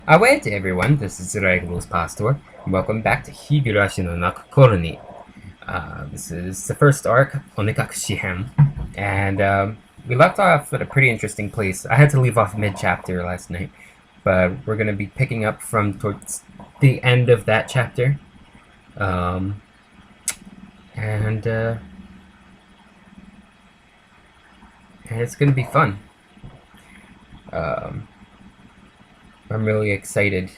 Away everyone, this is Regulus Pastor, and welcome back to Higurashi no Naku Koro. This is the first arc, Onikakushi-hen, and we left off at a pretty interesting place. I had to leave off mid-chapter last night, but we're going to be picking up from towards the end of that chapter, and it's going to be fun. I'm really excited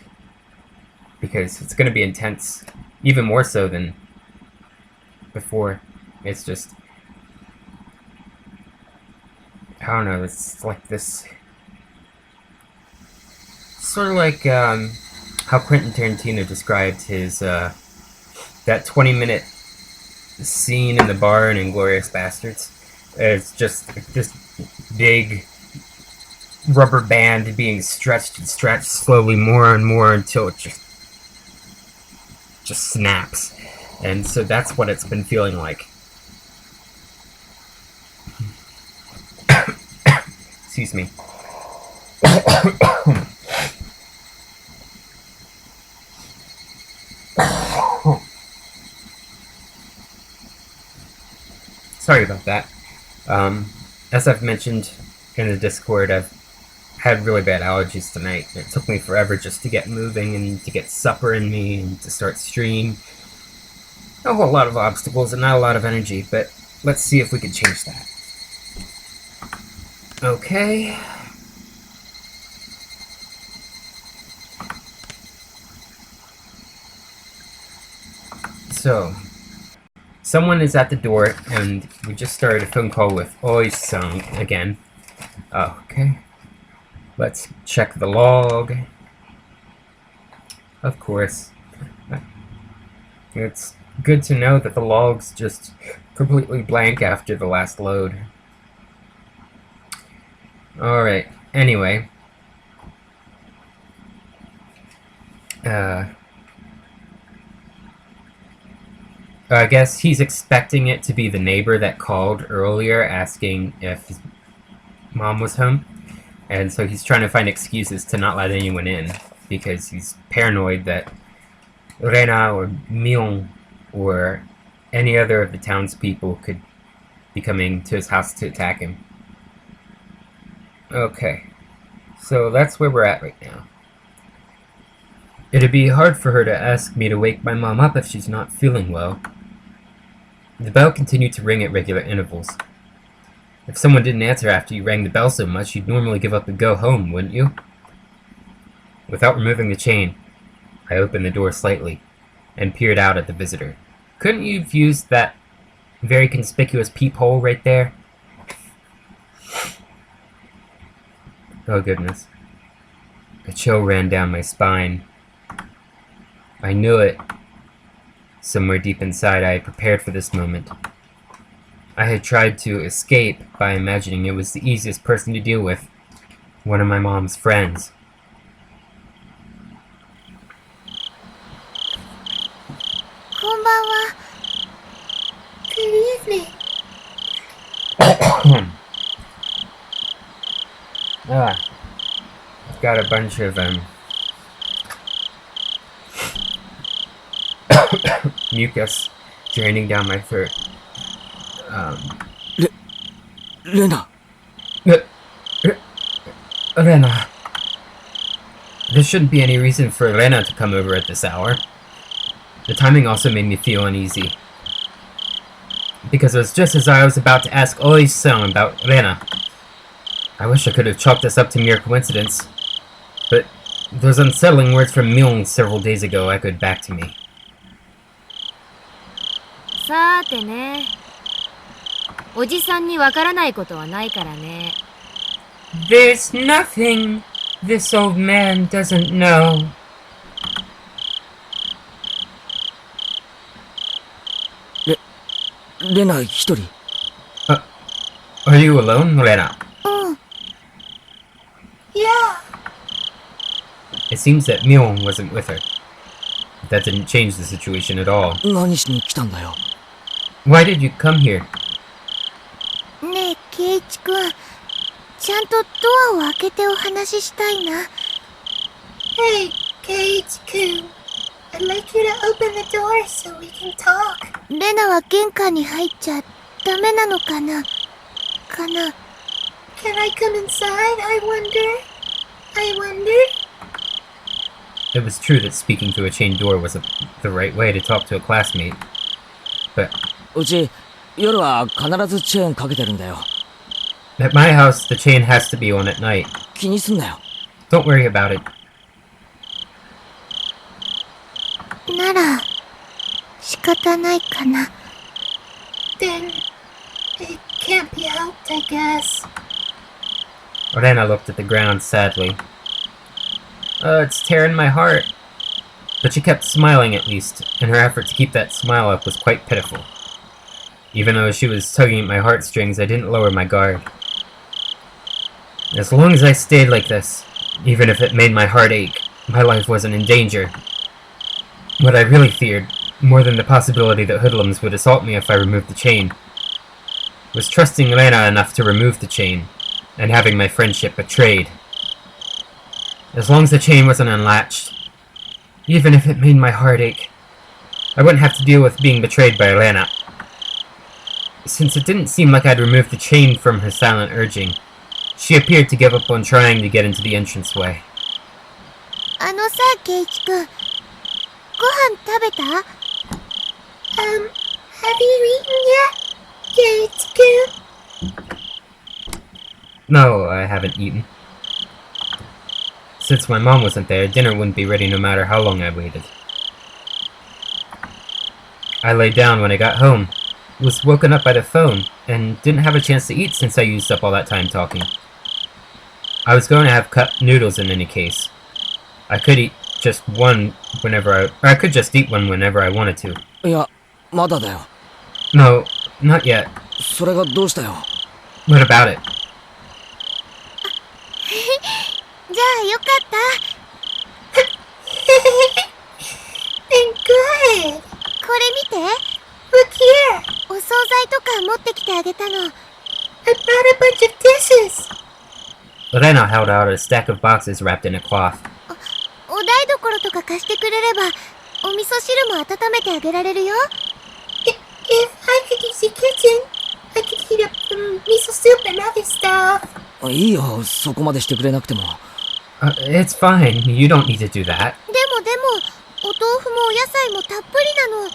because it's going to be intense, even more so than before. It's just, I don't know, it's like this, sort of like how Quentin Tarantino described his, that 20-minute scene in the bar in Inglourious Bastards. It's just this big rubber band being stretched and stretched slowly more and more until it just snaps. And so that's what it's been feeling like. Excuse me. Sorry about that. As I've mentioned in the Discord, I've had really bad allergies tonight. It took me forever just to get moving and to get supper in me and to start stream. A whole lot of obstacles and not a lot of energy, but let's see if we can change that. Okay. So, someone is at the door, and we just started a phone call with Ōishi again. Okay. Let's check the log. Of course. It's good to know that the log's just completely blank after the last load. Alright, anyway. I guess he's expecting it to be the neighbor that called earlier asking if his mom was home. And so he's trying to find excuses to not let anyone in, because he's paranoid that Rena or Myung or any other of the townspeople could be coming to his house to attack him. Okay, so that's where we're at right now. It'd be hard for her to ask me to wake my mom up if she's not feeling well. The bell continued to ring at regular intervals. If someone didn't answer after you rang the bell so much, you'd normally give up and go home, wouldn't you? Without removing the chain, I opened the door slightly and peered out at the visitor. Couldn't you have used that very conspicuous peephole right there? Oh goodness. A chill ran down my spine. I knew it. Somewhere deep inside, I had prepared for this moment. I had tried to escape by imagining it was the easiest person to deal with. One of my mom's friends. Konbanwa. Good evening. I've got a bunch of mucus draining down my throat. Rena. Rena. There shouldn't be any reason for Rena to come over at this hour. The timing also made me feel uneasy, because it was just as I was about to ask Ōishi about Rena. I wish I could have chalked this up to mere coincidence, but those unsettling words from Myung several days ago echoed back to me. さてね。おじさんにわからないことはないからね。There's nothing this old man doesn't know. Rena 一人。Are you alone, Rena? Yeah. It seems that Myung wasn't with her. That didn't change the situation at all. 何しに来たんだよ。Why did you come here? ねえ、圭一くん。ちゃんとドアを開けてお話ししたいな。Hey, Cage-kun. I'd like you to open the door so we can talk. レナは玄関に入っちゃダメなのかな Can I come inside? I wonder. It was true that speaking through a chained door wasn't the right way to talk to a classmate. But うち、夜は必ずチェーンかけてるんだよ。 at my house, the chain has to be on at night. 気にすんなよ。 Don't worry about it. なら仕方ないかな Then it can't be helped, I guess. Rena looked at the ground sadly. It's tearing my heart. But she kept smiling at least, and her effort to keep that smile up was quite pitiful. Even though she was tugging at my heartstrings, I didn't lower my guard. As long as I stayed like this, even if it made my heart ache, my life wasn't in danger. What I really feared, more than the possibility that hoodlums would assault me if I removed the chain, was trusting Rena enough to remove the chain, and having my friendship betrayed. As long as the chain wasn't unlatched, even if it made my heart ache, I wouldn't have to deal with being betrayed by Rena. Since it didn't seem like I'd removed the chain from her silent urging, she appeared to give up on trying to get into the entranceway. あのさケイチくんご飯食べた Have you eaten yet, Cage-kun? No, I haven't eaten. Since my mom wasn't there, dinner wouldn't be ready no matter how long I waited. I laid down when I got home, was woken up by the phone, and didn't have a chance to eat since I used up all that time talking. I was going to have cup noodles in any case. I could eat just one whenever I could just eat one whenever I wanted to. いや、まだだよ。 No, not yet. それがどうしたよ。 What about it? じゃあよかった Then good. これ見て Look here. お惣菜とか持ってきてあげたの I brought a bunch of dishes. Rena held out a stack of boxes wrapped in a cloth. お台所とか貸してくれればお味噌汁も温めてあげられるよ If I could use the kitchen, I could heat up some miso soup and other stuff. いいよ、そこまでしてくれなくても。 It's fine. You don't need to do that. でもお豆腐もお野菜もたっぷりなの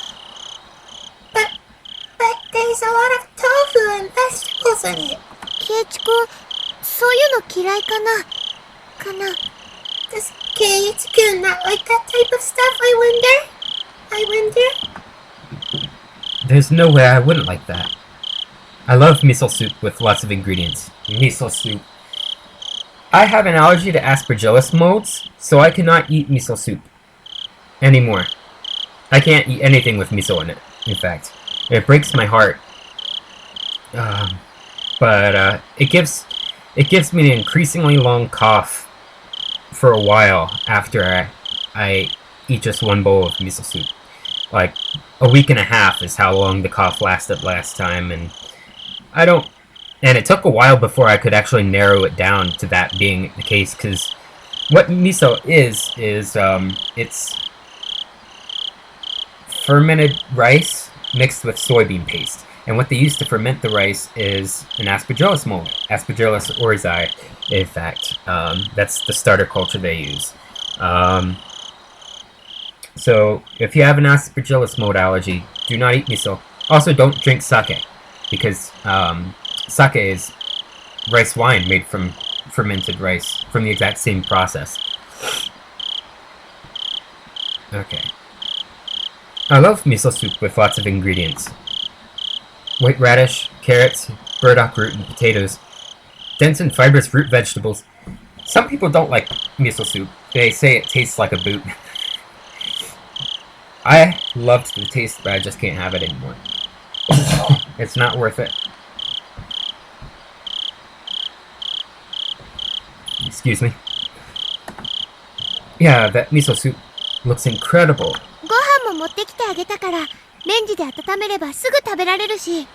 But there's a lot of tofu and vegetables in it. ケイチくんそういうの嫌いかな Does Cage-kun not like that type of stuff, I wonder? There's no way I wouldn't like that. I love miso soup with lots of ingredients. Miso soup. I have an allergy to aspergillus molds, so I cannot eat miso soup anymore. I can't eat anything with miso in it, in fact. It breaks my heart. But it gives me an increasingly long cough for a while after I eat just one bowl of miso soup. Like, a week and a half is how long the cough lasted last time, and it took a while before I could actually narrow it down to that being the case, because what miso is it's fermented rice mixed with soybean paste. And what they use to ferment the rice is an aspergillus mold, Aspergillus oryzae, in fact. That's the starter culture they use. So, if you have an aspergillus mold allergy, do not eat miso. Also, don't drink sake, because sake is rice wine made from fermented rice, from the exact same process. Okay. I love miso soup with lots of ingredients. White radish, carrots, burdock root, and potatoes. Dense and fibrous root vegetables. Some people don't like miso soup. They say it tastes like a boot. I loved the taste, but I just can't have it anymore. It's not worth it. Excuse me. Yeah, that miso soup looks incredible. ご飯も持ってきてあげたからレンジで温めればすぐ食べられるし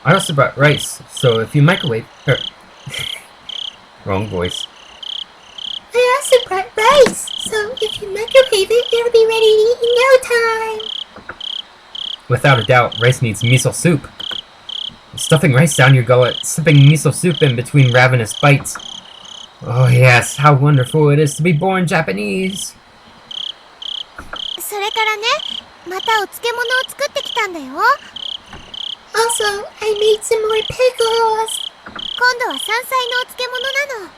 I also brought rice, so if you microwave... Wrong voice. I also brought rice, so if you microwave it, it'll be ready to eat in no time. Without a doubt, rice needs miso soup. Stuffing rice down your gullet, sipping miso soup in between ravenous bites. Oh yes, how wonderful it is to be born Japanese! それからね、またお漬物を作ってきたんだよ。Also, I made some more pickles. 今度は山菜のお漬物なの。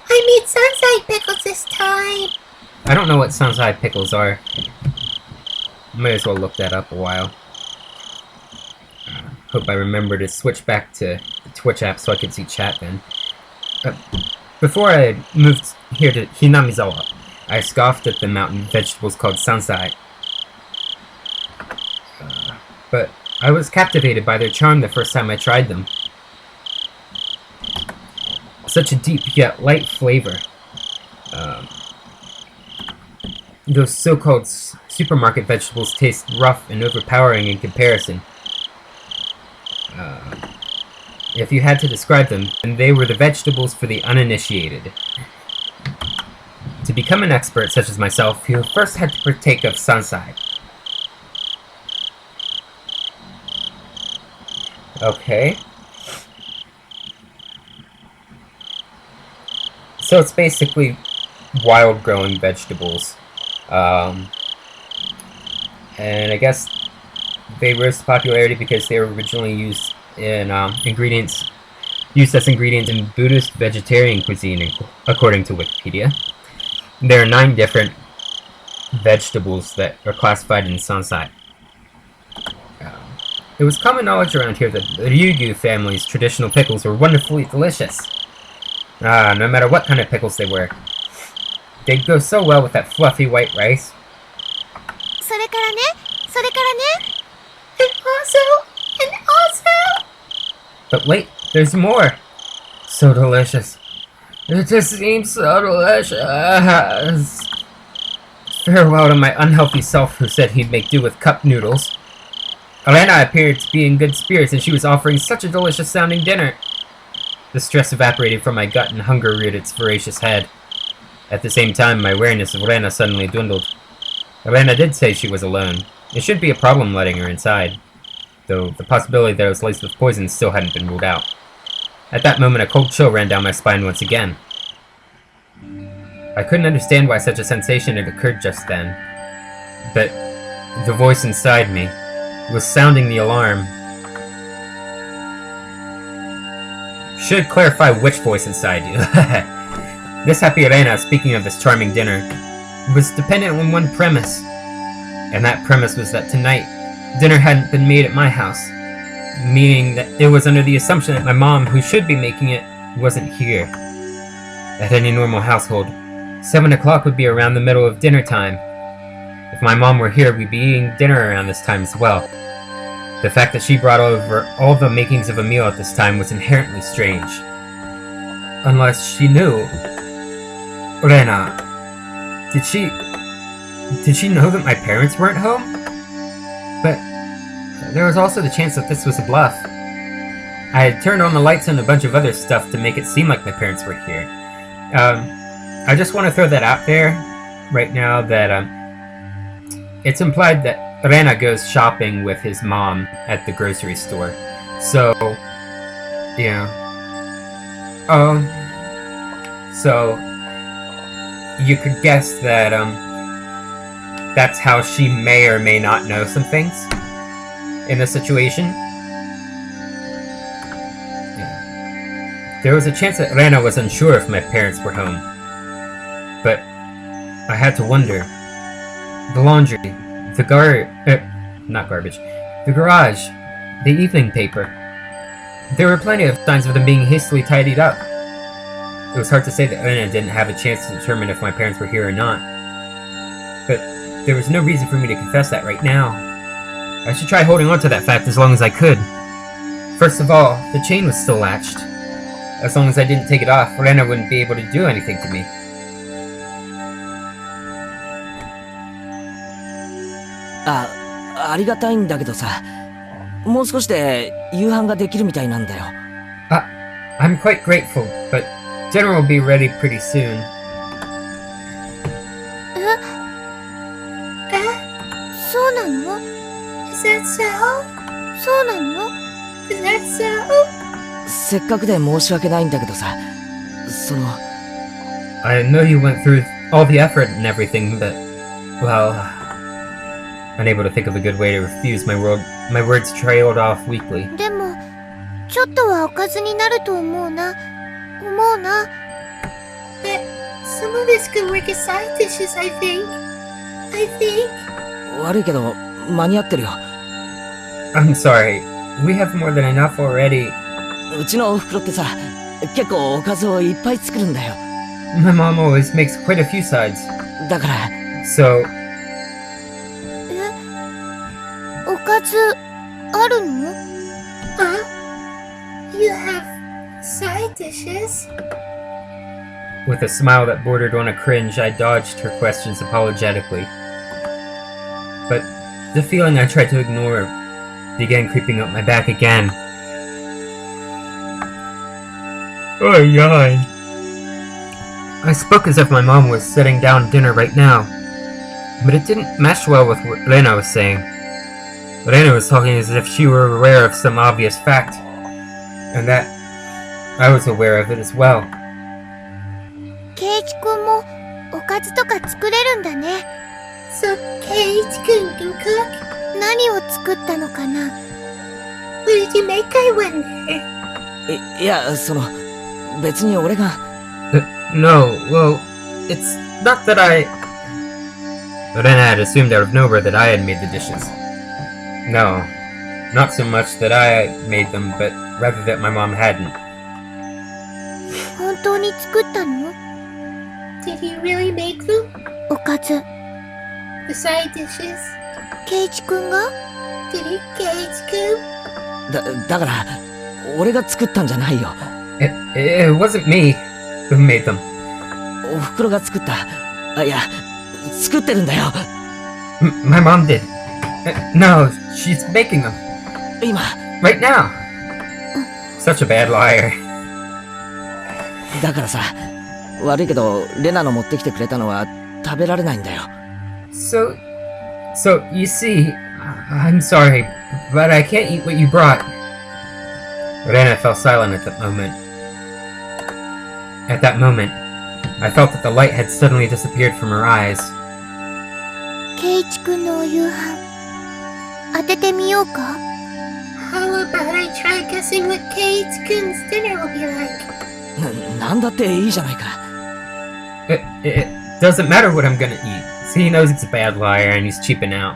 I made sunset pickles this time. I don't know what sansai pickles are. Might as well look that up a while. Hope I remember to switch back to the Twitch app so I can see chat then. Before I moved here to Hinamizawa, I scoffed at the mountain vegetables called sansai. But I was captivated by their charm the first time I tried them. Such a deep yet light flavor. Those so-called supermarket vegetables taste rough and overpowering in comparison. If you had to describe them, then they were the vegetables for the uninitiated. To become an expert such as myself, you first had to partake of sansai. Okay. So it's basically wild-growing vegetables. And I guess they rose to popularity because they were originally used in used as ingredients in Buddhist vegetarian cuisine, according to Wikipedia. There are 9 different vegetables that are classified in sansai. It was common knowledge around here that the Ryugyu family's traditional pickles were wonderfully delicious. No matter what kind of pickles they were. They'd go so well with that fluffy white rice. それからね、それからね。And also. But wait, there's more! So delicious. It just seems so delicious. Farewell to my unhealthy self who said he'd make do with cup noodles. Rena appeared to be in good spirits and she was offering such a delicious sounding dinner. The stress evaporated from my gut and hunger reared its voracious head. At the same time, my awareness of Rena suddenly dwindled. Rena did say she was alone. It shouldn't be a problem letting her inside, though the possibility that it was laced with poison still hadn't been ruled out. At that moment, a cold chill ran down my spine once again. I couldn't understand why such a sensation had occurred just then, but the voice inside me was sounding the alarm. Should clarify which voice inside you. This happy Rena, speaking of this charming dinner, was dependent on one premise, and that premise was that tonight, dinner hadn't been made at my house, meaning that it was under the assumption that my mom, who should be making it, wasn't here. At any normal household, 7 o'clock would be around the middle of dinner time. If my mom were here, we'd be eating dinner around this time as well. The fact that she brought over all the makings of a meal at this time was inherently strange. Unless she knew. Rena, did she know that my parents weren't home? But there was also the chance that this was a bluff. I had turned on the lights and a bunch of other stuff to make it seem like my parents were here. I just want to throw that out there right now that it's implied that Rena goes shopping with his mom at the grocery store. So, yeah. So you could guess that that's how she may or may not know some things in the situation. Yeah. There was a chance that Rena was unsure if my parents were home, but I had to wonder. The laundry, the garage, the evening paper. There were plenty of signs of them being hastily tidied up. It was hard to say that Rena didn't have a chance to determine if my parents were here or not. But there was no reason for me to confess that right now. I should try holding on to that fact as long as I could. First of all, the chain was still latched. As long as I didn't take it off, Rena wouldn't be able to do anything to me. Ah, ありがたいんだけどさ、もう少しで夕飯ができるみたいなんだよ。I'm quite grateful, but dinner will be ready pretty soon. なの？ Is that so? そうなの？ Is that so? せっかくで申し訳ないんだけどさ、その、 I know you went through all the effort and everything, but, well, unable to think of a good way to refuse, my words trailed off weakly. でも、ちょっとはおかずになると思うな。But some of this could work as side dishes, I think. 悪いけど、間に合ってるよ。I'm sorry. We have more than enough already. うちのお袋ってさ、結構おかずをいっぱい作るんだよ。My mom always makes quite a few sides. だから、 So, おかず、あるの？ You have side dishes? with a smile that bordered on a cringe, I dodged her questions apologetically. But the feeling I tried to ignore began creeping up my back again. Oh, yawn. I spoke as if my mom was setting down dinner right now, but it didn't mesh well with what Rena was saying. Rena was talking as if she were aware of some obvious fact, and that I was aware of it as well. ケイチくんもおかずとか作れるんだね。 So Kate-kun can cook? 何を作ったのかな？ What did you make, I wonder? いや、その、別に俺が、No, well, it's not that I... Rena had assumed out of nowhere that I had made the dishes. No, not so much that I made them, but rather that my mom hadn't. 本当に作ったの？ Did you really make them? おかず。 The side dishes? ケイチくんが？ Did you, Kate-kun? だから、俺が作ったんじゃないよ。It wasn't me who made them. お袋が作った。いや、作ってるんだよ。My mom did. No, she's making them. 今。Right now. Such a bad liar. だからさ、悪いけど、レナの持ってきてくれたのは食べられないんだよ。So, you see, I'm sorry, but I can't eat what you brought. Rena fell silent at that moment. At that moment, I felt that the light had suddenly disappeared from her eyes. ケイチくんのお夕飯、当ててみようか？ How about I try guessing what Kate-kun's dinner will be like? なんだっていいじゃないか。It doesn't matter what I'm gonna eat. See, he knows he's a bad liar and he's cheaping out.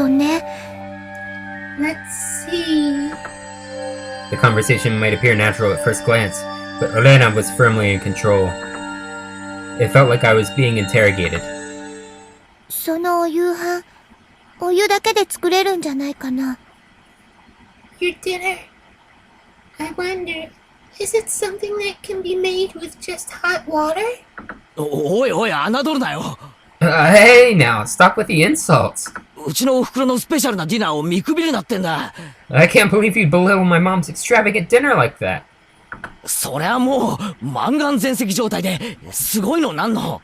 ね。 Let's see. The conversation might appear natural at first glance, but Rena was firmly in control. It felt like I was being interrogated. そのお夕飯、お湯だけで作れるんじゃないかな。 Your dinner? I wonder, is it something that can be made with just hot water? おいおい、侮るなよ。Hey now, stop with the insults. うちのお袋のスペシャルなディナーを見くびるなってんだ。I can't believe you'd belittle my mom's extravagant dinner like that. そりゃもう、満願全席状態で、すごいのなんの。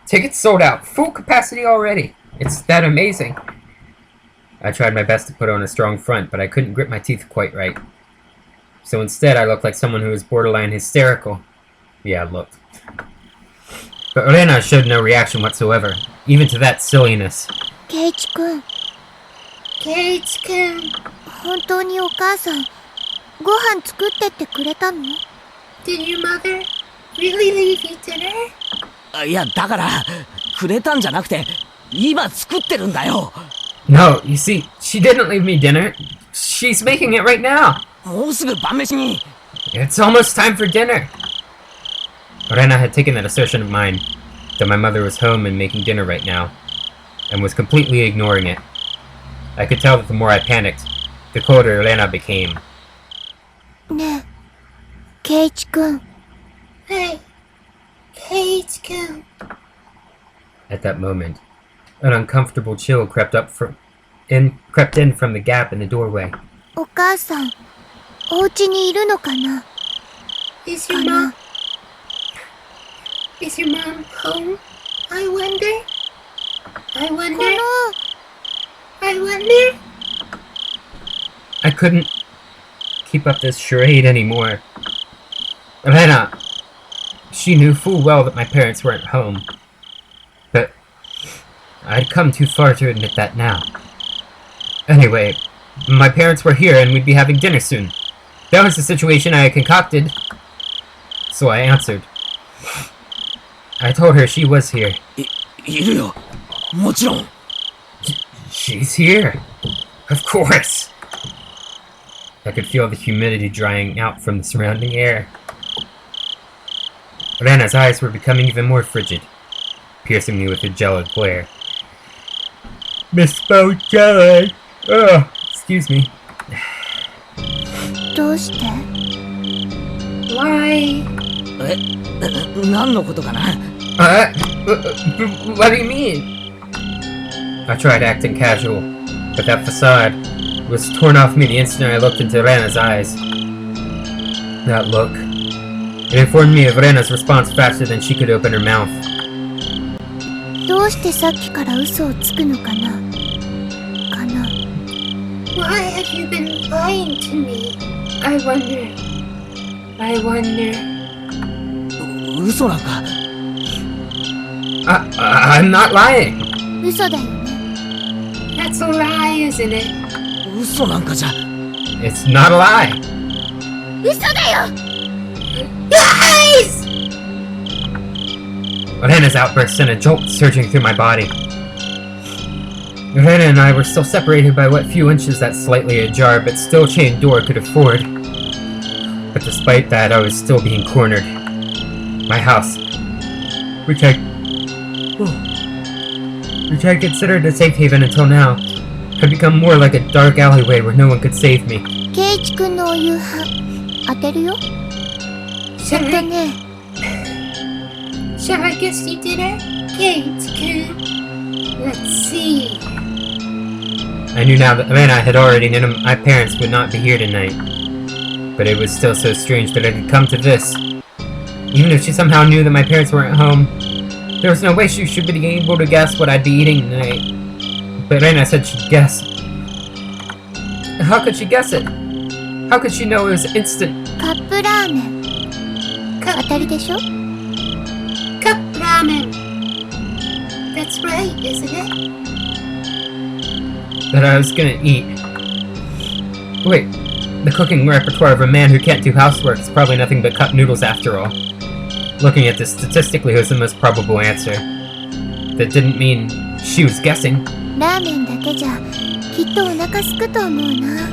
Tickets sold out, full capacity already. It's that amazing. I tried my best to put on a strong front, but I couldn't grip my teeth quite right. So instead, I looked like someone who was borderline hysterical. Yeah, I looked. But Rena showed no reaction whatsoever, even to that silliness. ケイチくん、 Kate-kun, 本当にお母さん、ご飯作ってってくれたの？ did your mother really leave you dinner? いや、だから、くれたんじゃなくて、今作ってるんだよ。No, you see, she didn't leave me dinner. She's making it right now. もうすぐ晩飯に。It's almost time for dinner. Rena had taken that assertion of mine, that my mother was home and making dinner right now, and was completely ignoring it. I could tell that the more I panicked, the colder Rena became. ねえ、ケイチくん、 Hey, Kate-kun. At that moment, an uncomfortable chill crept in from the gap in the doorway. お母さん、お家にいるのかな？ Is your mom home? I wonder. この I wonder. I couldn't keep up this charade anymore. Rena, she knew full well that my parents weren't home. But I'd come too far to admit that now. Anyway, my parents were here and we'd be having dinner soon. That was the situation I had concocted. So I answered. I told her she was here. いるよ。もちろん。 She's here. Of course. I could feel the humidity drying out from the surrounding air. Rena's eyes were becoming even more frigid, piercing me with a jealous glare. Misspelled jelly. Ugh, excuse me. どうして？ Why? 何のことかな？ What do you mean? I tried acting casual, but that facade was torn off me the instant I looked into Rena's eyes. That look. It informed me of Rena's response faster than she could open her mouth. どうしてさっきから嘘をつくのかな？ Why have you been lying to me? I wonder. 嘘なんか。 I'm not lying. 嘘だよね。 That's a lie, isn't it? 嘘なんかじゃ。 It's not a lie. 嘘だよ。 Lies! Rena's outburst sent a jolt surging through my body. Rena and I were still separated by what few inches that slightly ajar but still chained door could afford. But despite that, I was still being cornered. My house, which I considered a safe haven until now, had become more like a dark alleyway where no one could save me. ケイチ君のお夕飯当てるよ。Shall だ I, ね。 shall I guess you dinner? Kate-kun. Let's see. I knew now that Rena had already known my parents would not be here tonight. But it was still so strange that it had come to this. Even if she somehow knew that my parents weren't home, there was no way she should be able to guess what I'd be eating tonight. But Rena said she'd guess. How could she guess it? How could she know it was instant? カップラーメン。当たりでしょ？ Cup ramen. That's right, isn't it? That I was gonna eat. Wait, the cooking repertoire of a man who can't do housework is probably nothing but cup noodles after all. Looking at this statistically was the most probable answer. That didn't mean she was guessing. ラーメンだけじゃきっとお腹すくと思うな。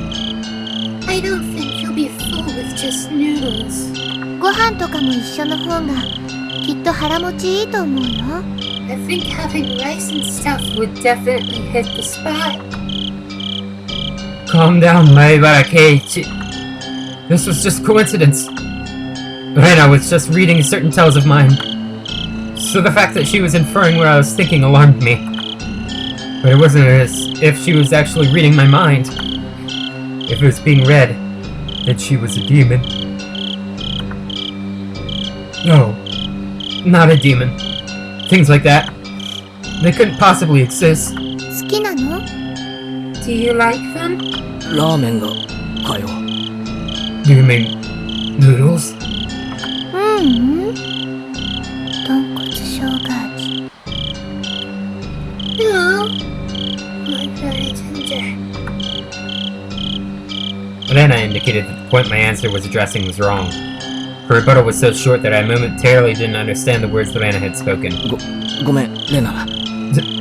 I don't think you'll be full with just noodles. ご飯とかも一緒の方がきっと腹持ちいいと思うよ。 I think having rice and stuff would definitely hit the spot. Calm down, my Ibaraki. This was just coincidence. Rena was just reading certain tales of mine. So the fact that she was inferring what I was thinking alarmed me. But it wasn't as if she was actually reading my mind. If it was being read, then she was a demon. No, not a demon. Things like that. They couldn't possibly exist. 好きなの？ Do you like them? ラーメンがかよ。 Do you mean noodles? 豚骨生姜味。 No. I'm very tender. Rena indicated that the point my answer was addressing was wrong. Her rebuttal was so short that I momentarily didn't understand the words that Rena had spoken. ごめん、レナ。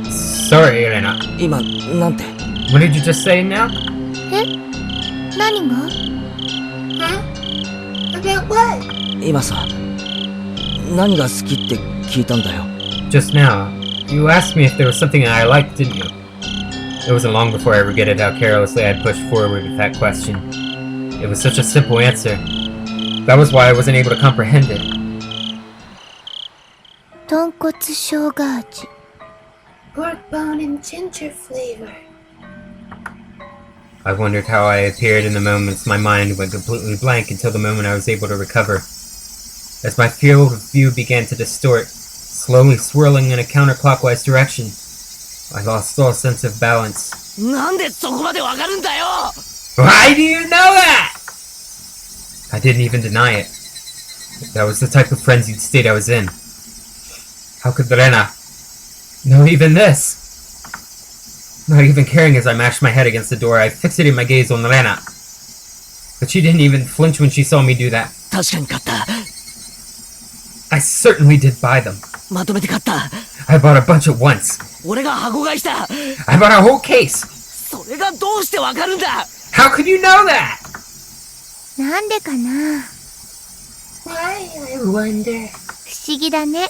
Sorry, Rena. 今、なんて。 What did you just say now? え？何が？ Huh? About what? 今さ、何が好きって聞いたんだよ。 Just now, you asked me if there was something that I liked, didn't you? It wasn't long before I regretted how carelessly I'd pushed forward with that question. It was such a simple answer. That was why I wasn't able to comprehend it. 豚骨生姜味。 Pork bone and ginger flavor. I wondered how I appeared in the moments my mind went completely blank until the moment I was able to recover. As my field of view began to distort, slowly swirling in a counterclockwise direction, I lost all sense of balance. なんでそこまでわかるんだよ Why do you know that? I didn't even deny it. That was the type of frenzied state I was in. How could Rena know even this? Not even caring as I mashed my head against the door, I fixated my gaze on Rena. But she didn't even flinch when she saw me do that. 確かに買った。 I certainly did buy them. まとめて買った。 I bought a bunch at once. 俺が箱買いした。 I bought a whole case. それがどうしてわかるんだ How could you know that? なんでかな Why, I wonder. 不思議だね。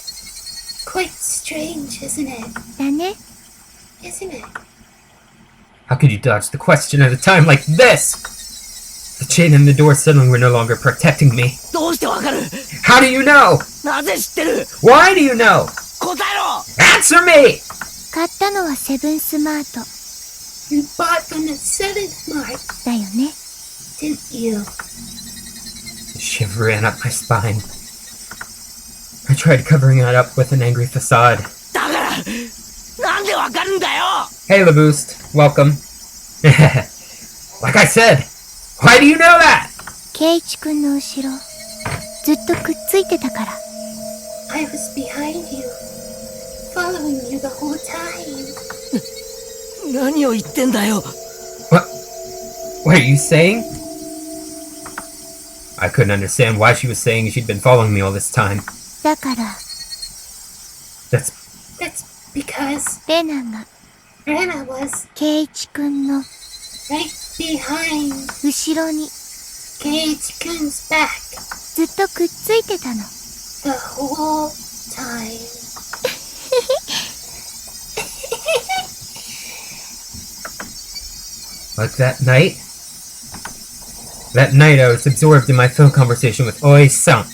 Quite strange, isn't it? だね。 Isn't it? How could you dodge the question at a time like this? The chain and the door suddenly were no longer protecting me. どうしてわかる How do you know? なぜ知ってる Why do you know? 答えろ Answer me! 買ったのはセブンスマート You bought them at 7th Mart, だよね。 didn't you? A shiver ran up my spine. I tried covering it up with an angry facade. だからなんでわかるんだよ Hey, LaBoost. Welcome. Like I said, why do you know that? ケイイチくんの後ろずっとくっついてたから。 I was behind you, following you the whole time. 何を言ってんだよ What are you saying? I couldn't understand why she was saying she'd been following me all this time. だから That's That's because レナが Rena was ケイイチくんの right behind 後ろに Keiichi-kun's back ずっとくっついてたの。 the whole time. like that night. That night I was absorbed in my phone conversation with Ōishi-san.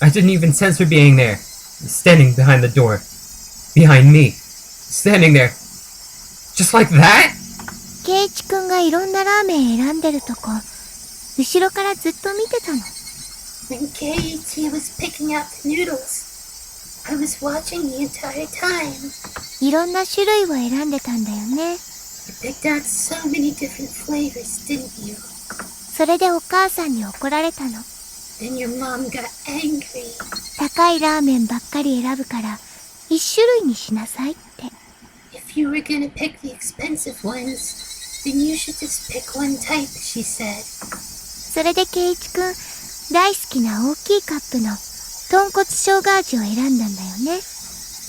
I didn't even sense her being there. Standing behind the door. Behind me. Standing there. Just like that? ケイイチくんがいろんなラーメン選んでるとこ後ろからずっと見てたの。 When Keiichi was picking out the noodles, I was watching the entire time. いろんな種類を選んでたんだよね。 You picked out so many different flavors, didn't you? それでお母さんに怒られたの。 Then your mom got angry. 高いラーメンばっかり選ぶから一種類にしなさいって。 If you were gonna pick the expensive ones, then you should just pick one type, she said. それでケイイチくん大好きな大きいカップの豚骨生姜味を選んだんだよね。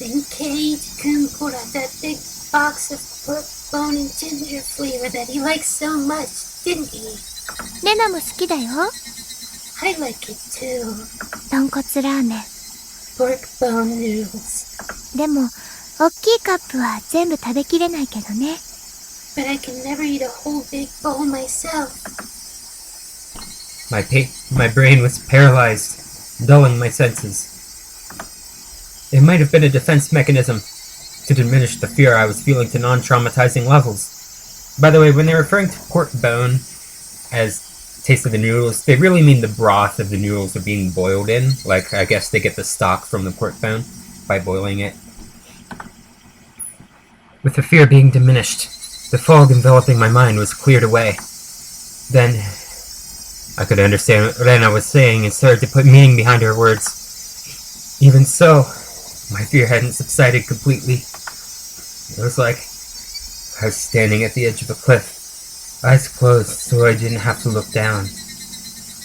Then Keiichi-kun pulled out that big box of pork bone and ginger flavor that he likes so much, didn't he? レナも好きだよ。 I like it too. 豚骨ラーメン。 Pork bone noodles. でも大きいカップは全部食べきれないけどね。 But I can never eat a whole big bowl myself. My brain was paralyzed, dulling my senses. It might have been a defense mechanism to diminish the fear I was feeling to non-traumatizing levels. By the way, when they're referring to pork bone as taste of the noodles, they really mean the broth of the noodles are being boiled in. Like, I guess they get the stock from the pork bone by boiling it. With the fear being diminished, the fog enveloping my mind was cleared away. Then, I could understand what Rena was saying and started to put meaning behind her words. Even so, my fear hadn't subsided completely. It was like I was standing at the edge of a cliff, eyes closed so I didn't have to look down.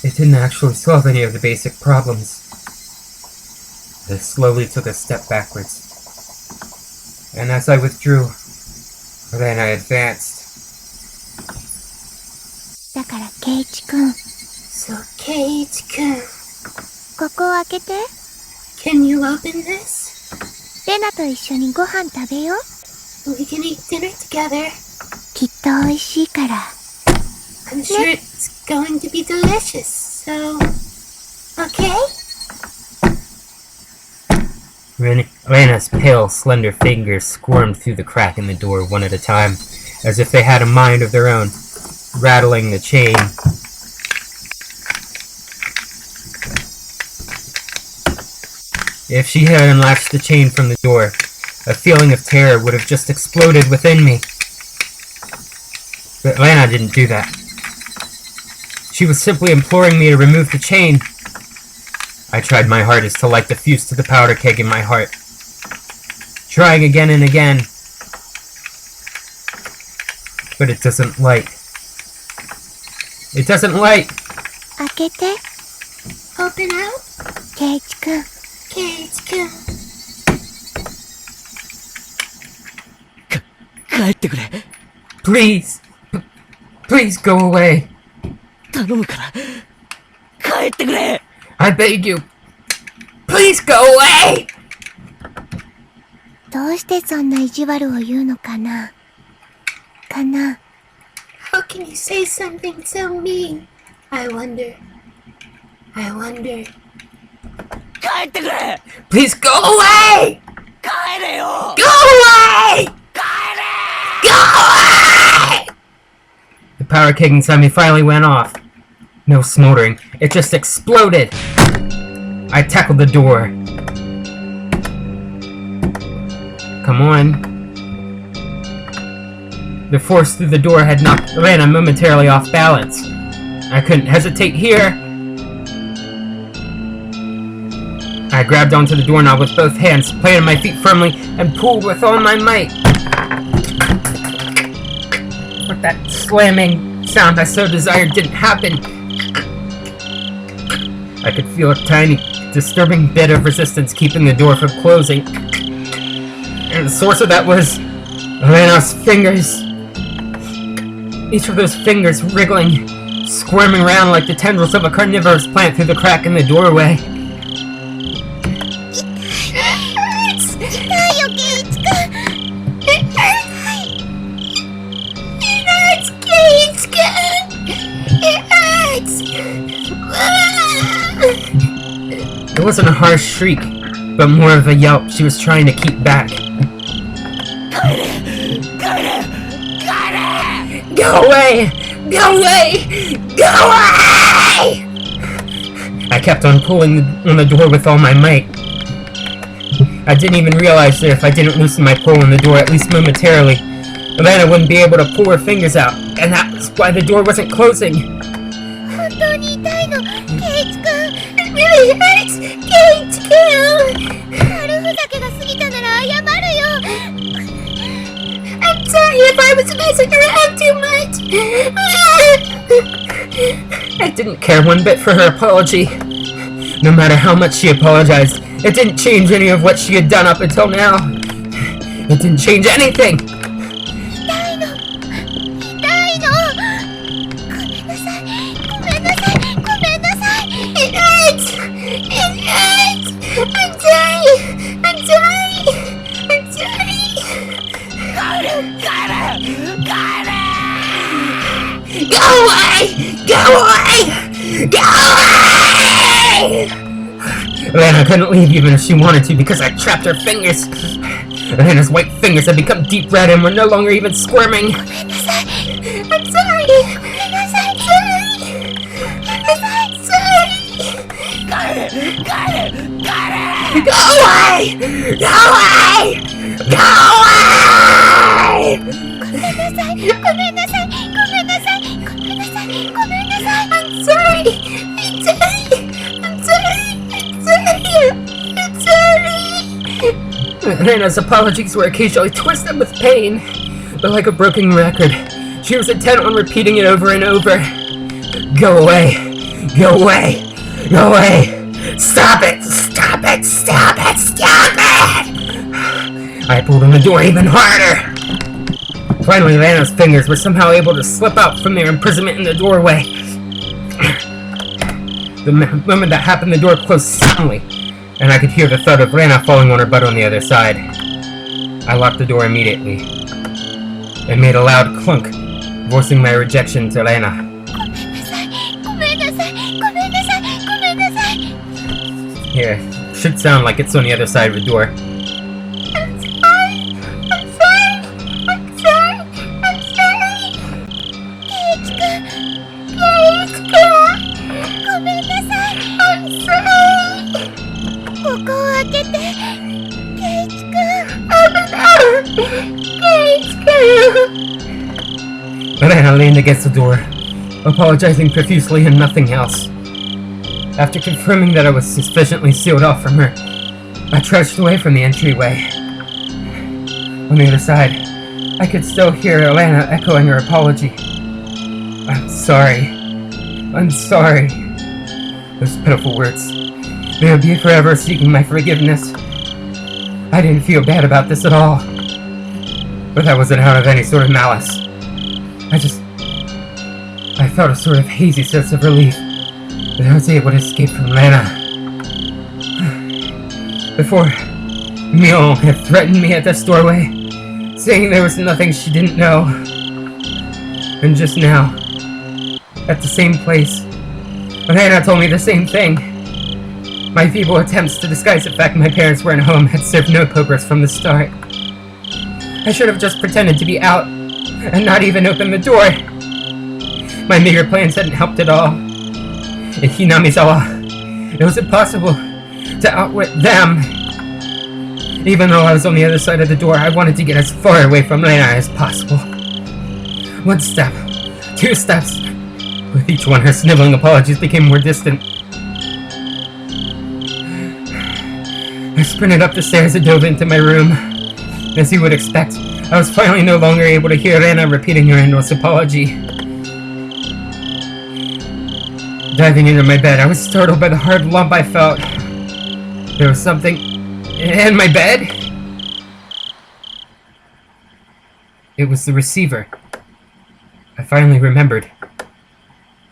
It didn't actually solve any of the basic problems. I slowly took a step backwards. And as I withdrew, Rena advanced. だからケイイチくん、 So, Keiichi-kun, ここを開けて。 can you open this? レナと一緒にご飯食べよう。 We can eat dinner together. きっと美味しいから。 I'm sure it's going to be delicious, so... Okay? Rena's pale, slender fingers squirmed through the crack in the door one at a time, as if they had a mind of their own, rattling the chain. If she had unlatched the chain from the door, a feeling of terror would have just exploded within me. But Rena didn't do that. She was simply imploring me to remove the chain. I tried my hardest to light the fuse to the powder keg in my heart, trying again and again, but it doesn't light. It doesn't light! 開けて、 Open up. ケイチくん。 Kate-kun. 帰ってくれ。 Please! Please go away! 頼むから。帰ってくれ。 I beg you! Please go away! どうしてそんな意地悪を言うのかな。かな。 How can you say something so mean? I wonder. 帰ってくれ。 Please go away! 帰れよ。 Go away! 帰れ。 Go away! The power keg inside me finally went off. No smoldering, it just exploded. I tackled the door. Come on. The force through the door had knocked Rena momentarily off balance. I couldn't hesitate here. I grabbed onto the doorknob with both hands, planted my feet firmly, and pulled with all my might. But that slamming sound I so desired didn't happen. I could feel a tiny, disturbing bit of resistance keeping the door from closing. And the source of that was Rena's fingers. Each of those fingers wriggling, squirming around like the tendrils of a carnivorous plant through the crack in the doorway. 痛いよ、ケイチくん。 It hurts, Kate-kun. It hurts. It wasn't a harsh shriek, but more of a yelp she was trying to keep back. 帰れ。帰れ。帰れ。 Go away! Go away! Go away! I kept on pulling on the door with all my might. I didn't even realize that if I didn't loosen my pull on the door at least momentarily, Rena wouldn't be able to pull her fingers out, and that was why the door wasn't closing. 本当に痛いの、ケイチくん。 It really hurts, Kate-kun. 悪ふざけが過ぎたなら謝るよ。 I'm sorry if I was messing around too much. I didn't care one bit for her apology. No matter how much she apologized, it didn't change any of what she had done up until now. It didn't change anything. 痛いの。痛いの。ごめんなさい。ごめんなさい。ごめんなさい。 It hurts. It hurts. I'm sorry. I'm sorry. I'm sorry. 帰れ。帰れ。帰れ。 Go away! Go away! Go away! Rena couldn't leave even if she wanted to because I trapped her fingers. Rena's white fingers had become deep red and were no longer even squirming. ごめんなさい。 I'm sorry. ごめんなさい。 I'm sorry. 帰れ。帰れ。帰れ。 Go away! Go away! Go away! ごめんなさい。ごめんなさい。ごめんなさい。ごめんなさい。ごめんなさい。 I'm sorry. I'm sorry. I'm sorry. I'm sorry. Rena's apologies were occasionally twisted with pain, but like a broken record, she was intent on repeating it over and over. Go away! Go away! Go away! Stop it! Stop it! Stop it! Stop it! I pulled on the door even harder. Finally, Rena's fingers were somehow able to slip out from their imprisonment in the doorway. The moment that happened, the door closed suddenly, and I could hear the thud of Rena falling on her butt on the other side. I locked the door immediately. It made a loud clunk, voicing my rejection to Rena. ごめんなさい。ごめんなさい。ごめんなさい。 Here, should sound like it's on the other side of the door. I'm sorry. I'm sorry. I'm sorry. I'm sorry. ケイチくん。 Kate-kun. ごめんなさい。 I'm sorry. ここを開けて。ケイチくん。 I'm Rena leaned against the door, apologizing profusely and nothing else. After confirming that I was sufficiently sealed off from her, I trudged away from the entryway. On the other side, I could still hear Elena echoing her apology. I'm sorry. I'm sorry. Those pitiful words. They would be forever seeking my forgiveness. I didn't feel bad about this at all. But that wasn't out of any sort of malice. I felt a sort of hazy sense of relief that I was able to escape from Rena. Before, Mio had threatened me at this doorway, saying there was nothing she didn't know. And just now, at the same place, Rena told me the same thing. My feeble attempts to disguise the fact my parents weren't home had served no purpose from the start. I should have just pretended to be out, and not even opened the door. My meager plans hadn't helped at all. In Hinamizawa, it was impossible to outwit them. Even though I was on the other side of the door, I wanted to get as far away from Rena as possible. 1 step, 2 steps. With each one, her sniveling apologies became more distant. I sprinted up the stairs and dove into my room. As you would expect, I was finally no longer able to hear Rena repeating her endless apology. Diving into my bed, I was startled by the hard lump I felt. There was something in my bed? It was the receiver. I finally remembered.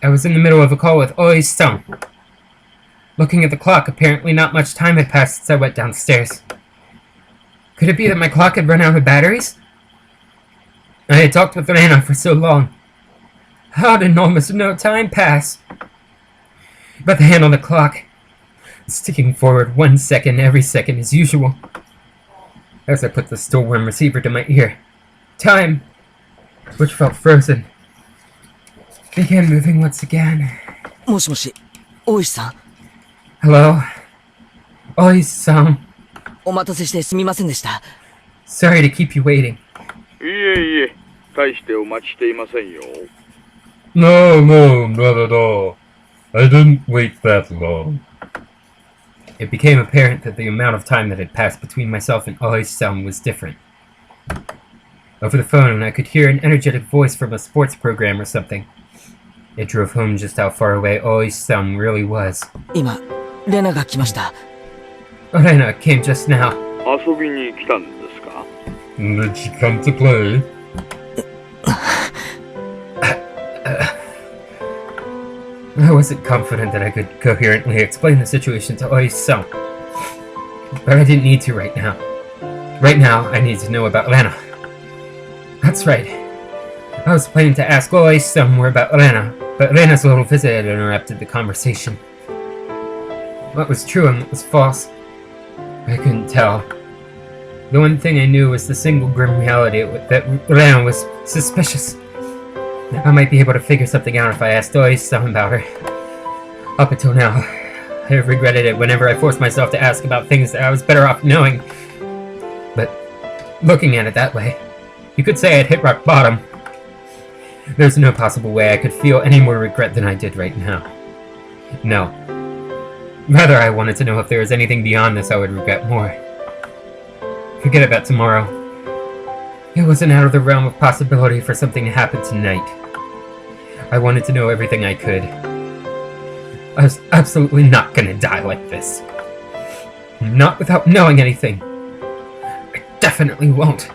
I was in the middle of a call with Ōishi. Looking at the clock, apparently not much time had passed since I went downstairs. Could it be that my clock had run out of batteries? I had talked with Rena for so long. How did almost no time pass? But the hand on the clock was ticking forward 1 second every second as usual. As I put the still-warm receiver to my ear, time, which felt frozen, began moving once again. もしもし、大石さん。 Hello? Ōishi-san. お待たせしてすみませんでした。 Sorry to keep you waiting. いえいえ、大してお待ちしていませんよ。No, not at all. I didn't wait that long. It became apparent that the amount of time that had passed between myself and Ōishi-san was different. Over the phone, I could hear an energetic voice from a sports program or something. It drove home just how far away Ōishi-san really was. 今、レナが来ました。 Rena came just now. 遊びに来たんですか？ Did she come to play? I wasn't confident that I could coherently explain the situation to Ōishi-san. But I didn't need to right now. Right now, I need to know about Rena. That's right. I was planning to ask Ōishi-san more about Rena, but Rena's little visit had interrupted the conversation. What was true and what was false, I couldn't tell. The one thing I knew was the single grim reality that Rena was suspicious. I might be able to figure something out if I asked Ōishi-san about her. Up until now, I have regretted it whenever I forced myself to ask about things that I was better off knowing. But looking at it that way, you could say I'd hit rock bottom. There's no possible way I could feel any more regret than I did right now. No. Rather, I wanted to know if there was anything beyond this I would regret more. Forget about tomorrow. It wasn't out of the realm of possibility for something to happen tonight. I wanted to know everything I could. I was absolutely not gonna die like this. Not without knowing anything. I definitely won't.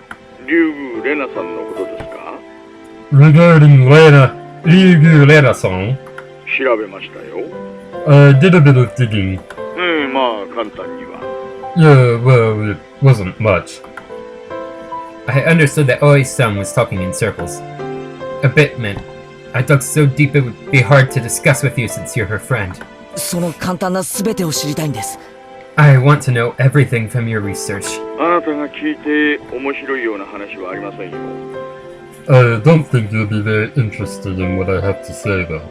竜宮レナさんのことですか？ Regarding Rena, Rena-san, 調べましたよ。 I did a bit of digging. まあ簡単には。 Yeah, well, it wasn't much. I understood that Ōishi-san was talking in circles. A bit meant I dug so deep it would be hard to discuss with you since you're her friend. その簡単な全てを知りたいんです。 I want to know everything from your research. あなたが聞いて面白いような話はありませんよ。 I don't think you'll be very interested in what I have to say, though.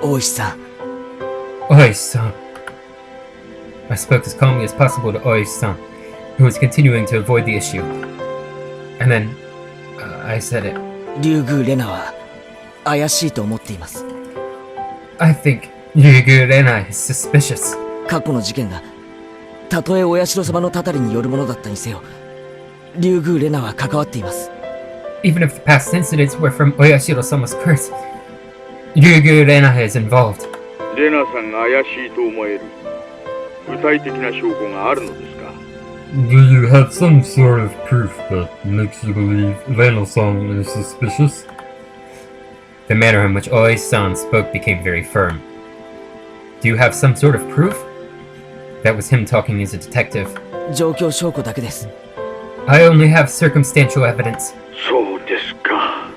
大石さん、 Ōishi-san. I spoke as calmly as possible to Ōishi-san, who was continuing to avoid the issue. And then, I said it. 竜宮レナは怪しいと思っています。 I think Ryugu Rena is suspicious. 過去の事件がたとえお社様のたたりによるものだったにせよ、竜宮レナは関わっています。 Even if the past incidents were from Oyashiro-sama's curse, Ryugu Rena is involved. レナさんが怪しいと思える具体的な証拠があるのですか？ Do you have some sort of proof that makes you believe Rena-san is suspicious? The manner in which Ōishi-san spoke became very firm. Do you have some sort of proof? That was him talking as a detective. 状況証拠だけです。 I only have circumstantial evidence. そうですか。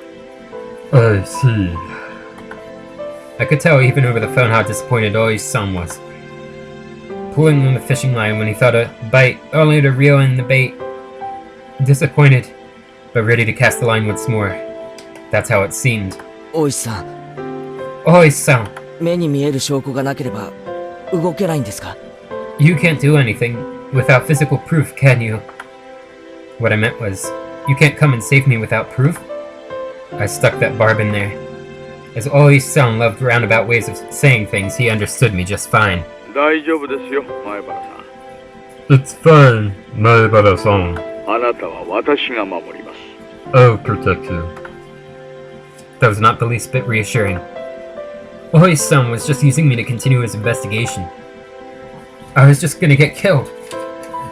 I see. I could tell even over the phone how disappointed Ōishi-san was. Pulling on the fishing line when he thought a bite, only to reel in the bait. Disappointed, but ready to cast the line once more. That's how it seemed. 大石さん、 Ōishi-san, 目に見える証拠がなければ動けないんですか？ you can't do anything without physical proof, can you? What I meant was, you can't come and save me without proof? I stuck that barb in there. As Ōishi-san loved roundabout ways of saying things, he understood me just fine. 大丈夫ですよ、前原さん。 It's fine, Maebara-san. あなたは私が守ります。 I'll protect you. That was not the least bit reassuring. Ōishi-san was just using me to continue his investigation. I was just gonna get killed,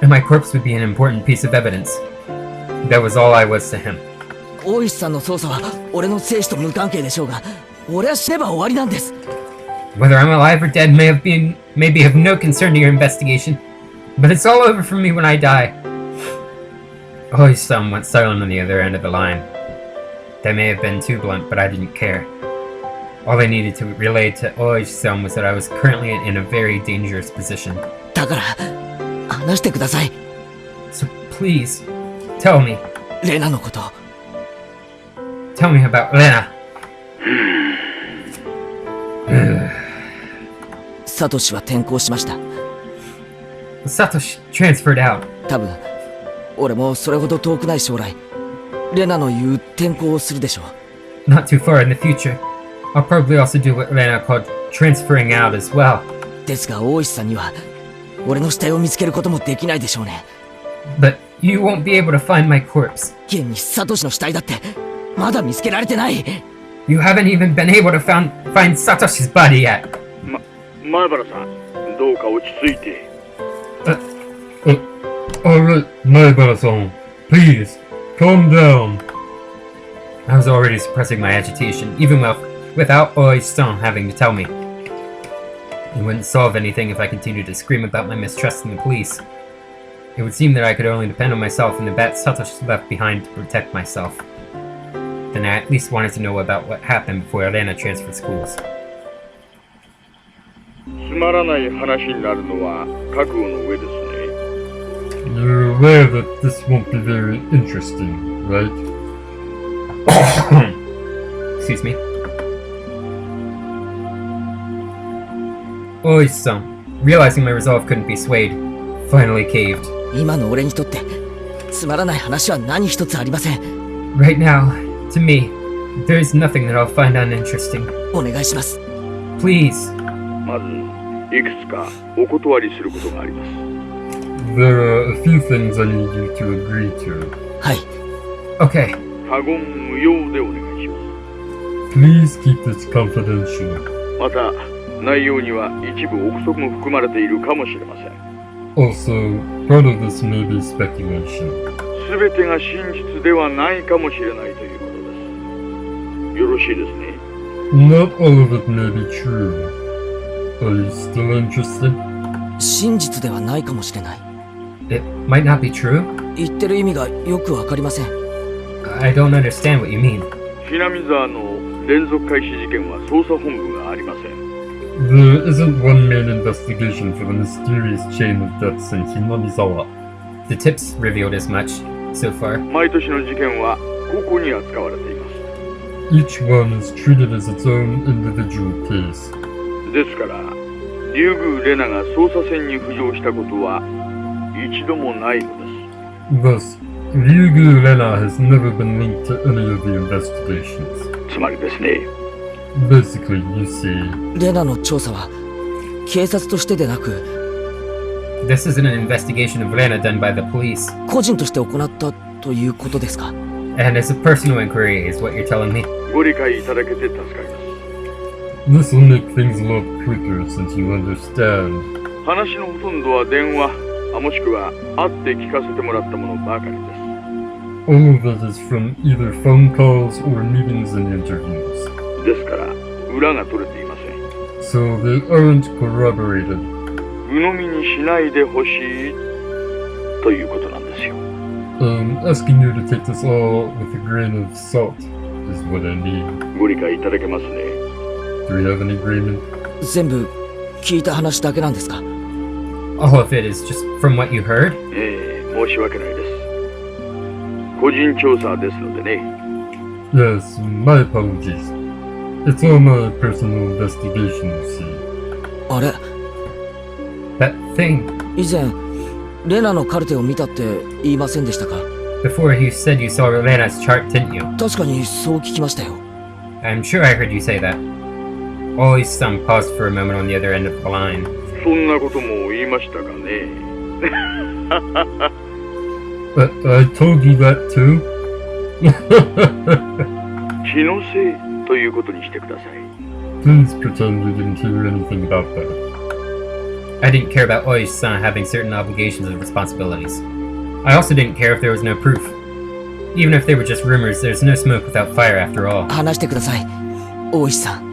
and my corpse would be an important piece of evidence. That was all I was to him. 大石さんの捜査は俺の生死と無関係でしょうが、俺は死ねば終わりなんです。 Whether I'm alive or dead may be of no concern to your investigation, but it's all over for me when I die. Ōishi-san went silent on the other end of the line. That may have been too blunt, but I didn't care. All I needed to relay to Ōishi-san was that I was currently in a very dangerous position. だから話してください。 So please, tell me. レナのこと。 Tell me about Rena. サトシは転校しました。 Satoshi transferred out. 多分俺もそれほど遠くない将来、レナの言う転校をするでしょう。 Not too far in the future. I'll probably also do what Rena called transferring out as well. ですが大石さんには俺の死体を見つけることもできないでしょうね。 But you won't be able to find my corpse. 現にサトシの死体だってまだ見つけられてない。 You haven't even been able to find Satoshi's body yet. 前原さん、どうか落ち着いて。 Alright, Maebara-san. Please, calm down. I was already suppressing my agitation, even without Ōishi-san having to tell me. It wouldn't solve anything if I continued to scream about my mistrust in the police. It would seem that I could only depend on myself and the bat Satoshi left behind to protect myself. Then I at least wanted to know about what happened before Rena transferred schools. つまらない話になるのは覚悟の上ですね。 You're aware that this won't be very interesting, right? Excuse me. Ōishi-san, realizing my resolve couldn't be swayed, finally caved. 今の俺にとってつまらない話は何一つありません。 Right now, to me, there's nothing that I'll find uninteresting. お願いします。 Please. まずいくつかお断りすることがあります。 There are a few things I need you to agree to. はい。 Okay. 他言無用でお願いしま Please keep this confidential. す。また内容には一部憶測も含まれているかもしれません。 Also, part of this may be speculation. すべてが真実ではないかもしれないということです。よろしいですね。 Not all of it may be true. Are you still interested? 真実ではないかもしれない。 It might not be true. 言ってる意味がよくわかりません。 I don't understand what you mean. ひなみ沢の連続開始事件は捜査本部がありません。 There isn't one main investigation for the mysterious chain of deaths in Hinamizawa. The tips revealed as much so far. 毎年の事件はここに扱われています。 Each one is treated as its own individual case. ですから竜宮レナが捜査線に浮上したことは一度もないのです。 Thus, Ryugu Rena has never been linked to any of the investigations. つまりですね、Basically, you see, レナの調査は警察としてでなく This isn't an investigation of Rena done by the police, 個人として行ったということですか？ and it's a personal inquiry, is what you're telling me. ご理解いただけて助かります。 this will make things a lot quicker since you understand. 話のほとんどは電話、もしくは会って聞かせてもらったものばかりです。 All of it is from either phone calls or meetings and interviews. ですから、裏が取れていません。 So they aren't corroborated. 鵜呑みにしないでほしいということなんですよ。Asking you to take this all with a grain of salt is what I need. ご理解いただけますね。 Do we have an agreement? 全部聞いた話だけなんですか？ All of it is just from what you heard? 申し訳ないです。個人調査ですのでね。 Yes, my apologies. It's all my personal investigation, you see. あれ That thing. 以前レナのカルテを見たって言いませんでしたか？ Before you said you saw Rena's chart, didn't you? 確かにそう聞きましたよ。 I'm sure I heard you say that. Ōishi-san paused for a moment on the other end of the line. そんなことも言いましたかね。 I told you that too? 気のせいということにしてください。 Please pretend you didn't hear anything about that. I didn't care about Ōishi-san having certain obligations and responsibilities. I also didn't care if there was no proof. Even if they were just rumors, there's no smoke without fire after all. 話してください、大石さん。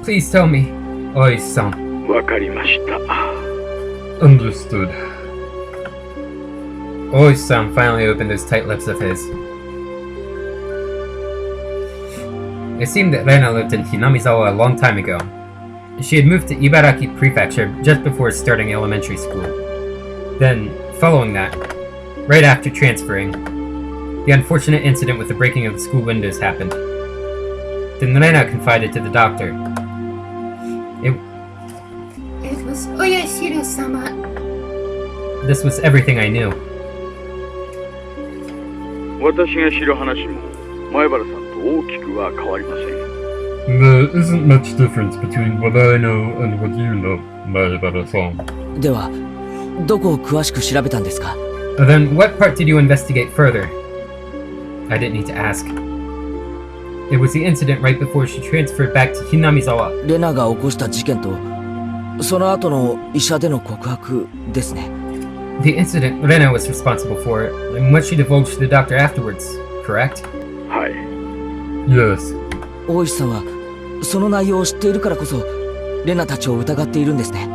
Please tell me, Ōishi-san. わかりました。 Understood. Ōishi-san finally opened those tight lips of his. It seemed that Rena lived in Hinamizawa a long time ago. She had moved to Ibaraki Prefecture just before starting elementary school. Then, following that, right after transferring, the unfortunate incident with the breaking of the school windows happened. Then Rena confided to the doctor. It was Oyashiro-sama. This was everything I knew. 私が知る話も前原さんと大きくは変わりません。 There isn't much difference between what I know and what you know, Maebara-san. ではどこを詳しく調べたんですか？ Then what part did you investigate further? I didn't need to ask. It was the incident right before she transferred back to Hinamizawa. レナが起こした事件とその後の医者での告白ですね。 The incident Rena was responsible for, and what she divulged to the doctor afterwards, correct? はい。 Yes. 大石さんはその内容を知っているからこそレナたちを疑っているんですね。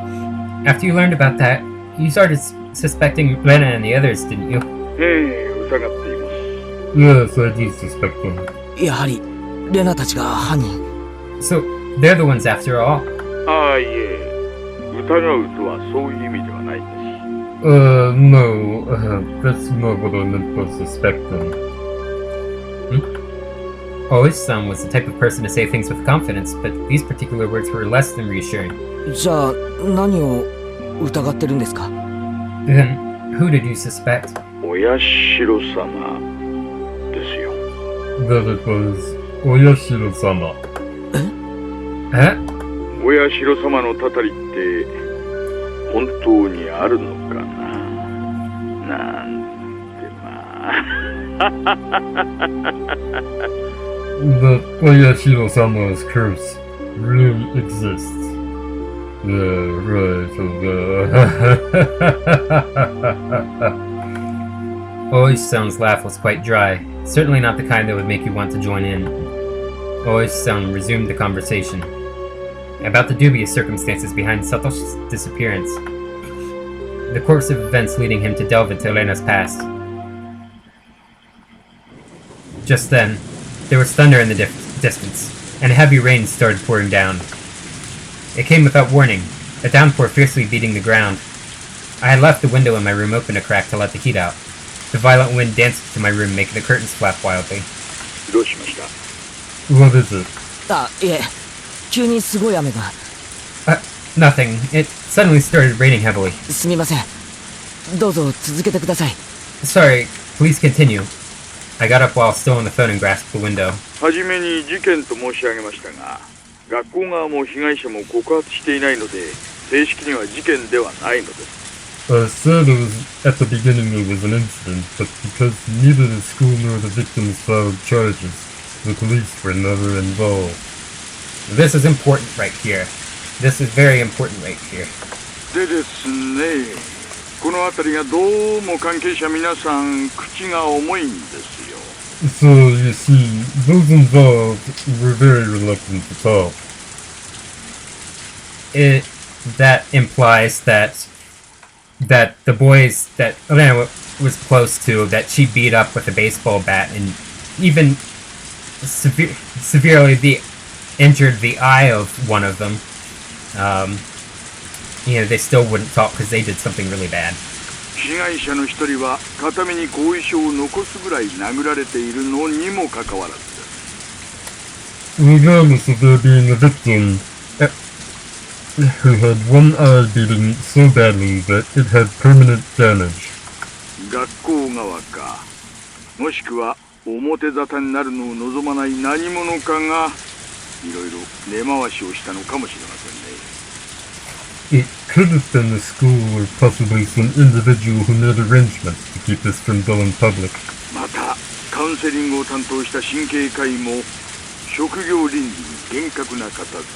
After you learned about that, you started suspecting Rena and the others, didn't you? 疑っています。 Yes, I do suspect them. やはりレナたちが犯人。 So, they're the ones after all. ああ、いえ、疑うとはそういう意味ではないです。 No, that's not what I meant by suspect them. Ōishi-san was the type of person to say things with confidence, but these particular words were less than reassuring. じゃあ何を疑ってるんですか？ Then, who did you suspect? 親代様ですよ。 That it was Oyashiro-sama. Huh? 親代様のたたりって本当にあるのかな。なんてまあ。 That Oyashiro-sama's curse really exists. Yeah, right. Ōishi-san's laugh was quite dry, certainly not the kind that would make you want to join in. Ōishi-san resumed the conversation about the dubious circumstances behind Satoshi's disappearance, the course of events leading him to delve into Rena's past. Just then, there was thunder in the distance, and heavy rain started pouring down. It came without warning, a downpour fiercely beating the ground. I had left the window in my room open a crack to let the heat out. The violent wind danced into my room, making the curtains flap wildly. どうしました？ What is it? あ、いえ、急にすごい雨が。Nothing. It suddenly started raining heavily. すみません。どうぞ続けてください。 Sorry, please continue. I got up while still on the phone and grasped the window. はじめに事件と申し上げましたが、学校側も被害者も告発していないので、正式には事件ではないのです。I said it was at the beginning it was an incident, but because neither the school nor the victims filed charges, the police were never involved. This is important right here. This is very important right here. でですね、この辺りがどうも関係者皆さん口が重いんですよ。So, you see, those involved were very reluctant to talk. That implies that the boys that Rena was close to, that she beat up with a baseball bat and even severely injured the eye of one of them, they still wouldn't talk because they did something really bad. 被害者の一人は片目に後遺症を残すぐらい殴られているのにもかかわらずです。 Regardless of there being a victim who had one eye beaten so badly that it had permanent damage. 学校側か、もしくは表沙汰になるのを望まない何者かがいろいろ根回しをしたのかもしれませんね。 It could have been the school or possibly some individual who made arrangements to keep this from going public. またカウンセリングを担当した神経科医も職業倫理に厳格な方で。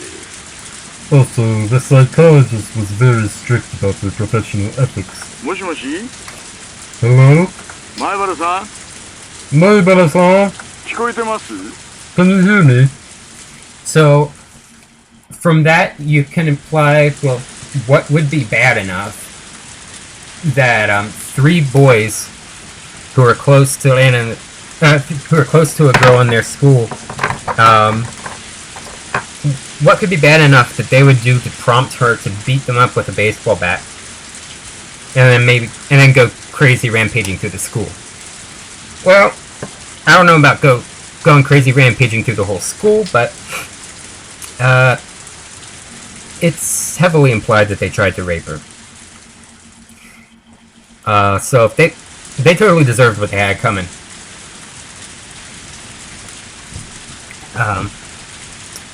Also, the psychologist was very strict about their professional ethics. もしもし、 Hello? 前原さん、 Maibara-san? 聞こえてます？ Can you hear me? So, from that, you can imply, well, what would be bad enough that 3 boys who are close to Rena, who are close to a girl in their school, what could be bad enough that they would do to prompt her to beat them up with a baseball bat, and then go crazy rampaging through the school? Well, I don't know about going crazy rampaging through the whole school, but it's heavily implied that they tried to rape her. So if they totally deserved what they had coming.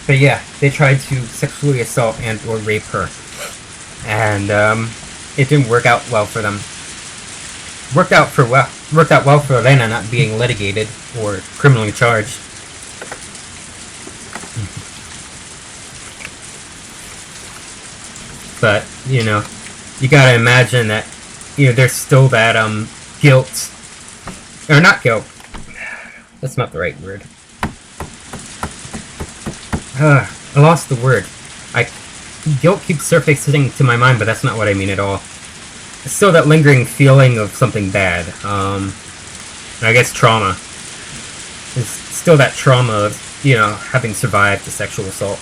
But yeah, they tried to sexually assault and or rape her, and it didn't work out well for them. Worked out well for Rena not being litigated or criminally charged. But you gotta imagine that there's still that guilt, or not guilt. That's not the right word. I lost the word. Guilt keeps surfacing to my mind, but that's not what I mean at all. It's still that lingering feeling of something bad. I guess trauma. It's still that trauma of, having survived a sexual assault.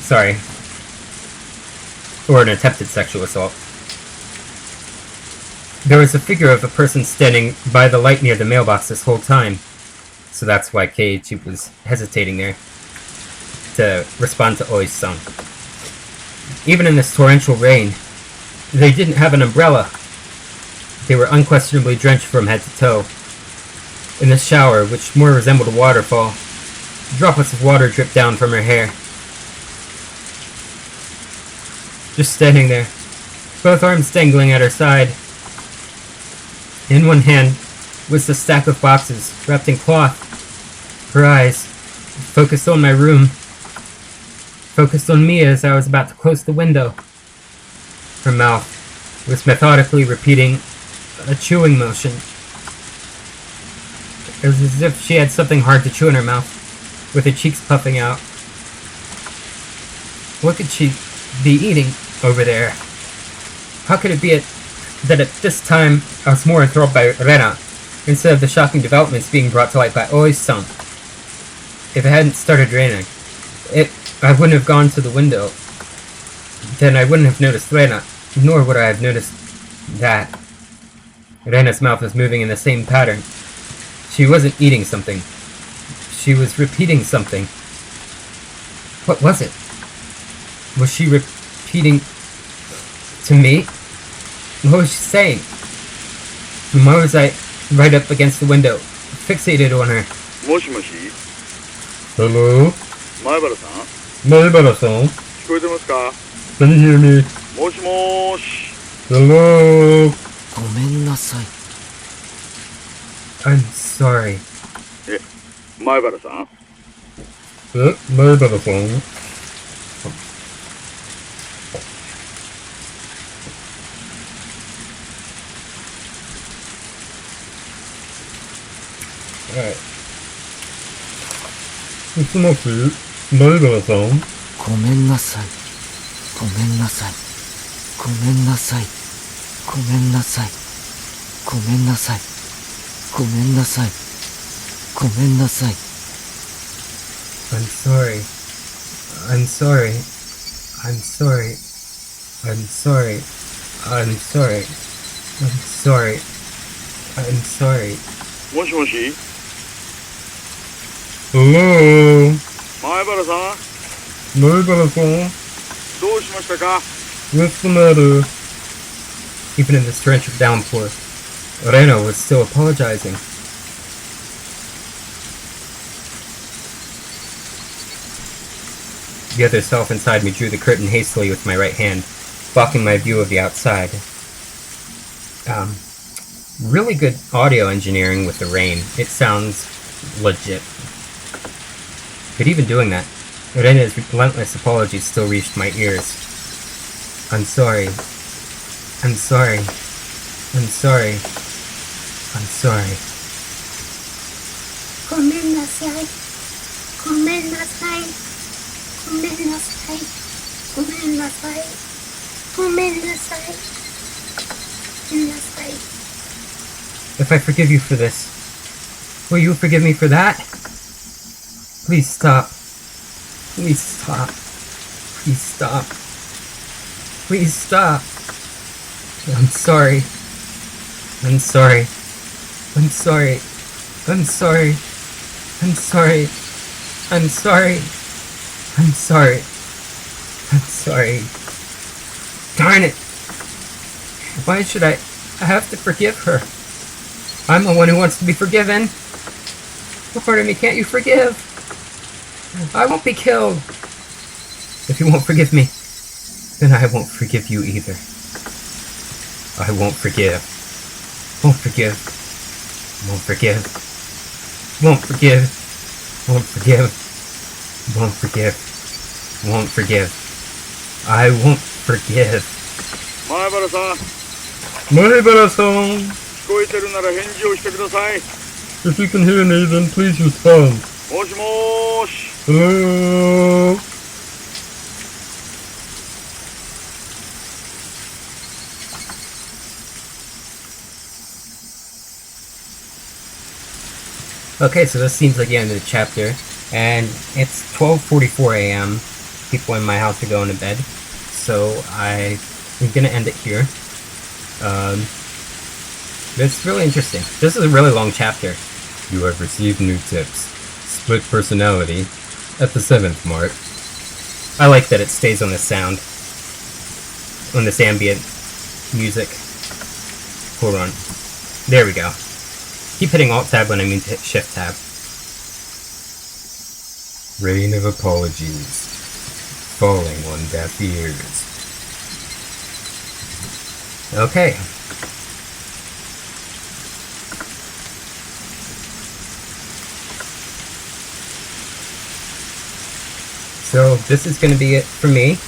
Sorry. Or an attempted sexual assault. There was a figure of a person standing by the light near the mailbox this whole time, so that's why Keiichi was hesitating there to respond to Ōishi's song. Even in this torrential rain, they didn't have an umbrella. They were unquestionably drenched from head to toe. In the shower, which more resembled a waterfall, droplets of water dripped down from her hair. Just standing there, both arms dangling at her side. In one hand was the stack of boxes wrapped in cloth. Her eyes, focused on my room, focused on me as I was about to close the window. Her mouth was methodically repeating a chewing motion. It was as if she had something hard to chew in her mouth, with her cheeks puffing out. What could she be eating over there? How could it be that at this time I was more enthralled by Rena, instead of the shocking developments being brought to light by Ōishi-san? If it hadn't started raining, I wouldn't have gone to the window. Then I wouldn't have noticed Rena, nor would I have noticed that. Rena's mouth was moving in the same pattern. She wasn't eating something. She was repeating something. What was it? Was she repeating to me? What was she saying? And why was I right up against the window, fixated on her? もしもし Hello? 前原さん Naibara-san? 聞こえてますか Can you hear me? もしもーし Hello? ごめんなさい。I'm sorry. 前原さん Naibara-san? Alright. もしもし Naibara-san? ごめんなさい。ごめんなさい。ごめんなさい。ごめんなさい。ごめんなさい。ごめんなさい。ごめんなさい。I'm sorry. I'm sorry. I'm sorry. I'm sorry. I'm sorry. I'm sorry. I'm sorry. もしもし Hello? 前原さん Naibara-san? どうしましたか What's the matter? Even in this torrential downpour, Rena was still apologizing. The other self inside me drew the curtain hastily with my right hand, blocking my view of the outside. Really good audio engineering with the rain. It sounds legit. But even doing that, Rena's relentless apologies still reached my ears. I'm sorry. I'm sorry. I'm sorry. I'm sorry. ごめんなさい。ごめんなさい。ごめんなさい。ごめんなさい。ごめんなさい。ごめんなさい。 If I forgive you for this, will you forgive me for that? Please stop. Please stop. Please stop. Please stop. I'm sorry. I'm sorry. I'm sorry. I'm sorry. I'm sorry. I'm sorry. I'm sorry. I'm sorry. Darn it. Why should I have to forgive her? I'm the one who wants to be forgiven. What part of me can't you forgive? I won't be killed. If you won't forgive me, then I won't forgive you either. I won't forgive. Won't forgive. Won't forgive. Won't forgive. Won't forgive. Won't forgive. Won't forgive. I won't forgive. 前原さん Naibara-san? 聞こえてるなら返事をしてください If you can hear me, then please respond. もしもーし Hello? Okay, so this seems like the end of the chapter, and it's 12:44 a.m. People in my house are going to bed, so I'm gonna end it here. It's really interesting. This is a really long chapter. You have received new tips. Split personality at the 7th mark. I like that it stays on this sound, on this ambient music. Hold on. There we go. Keep hitting Alt-Tab when I mean to hit Shift-Tab. Rain of apologies. Falling on deaf ears. Okay. So this is going to be it for me.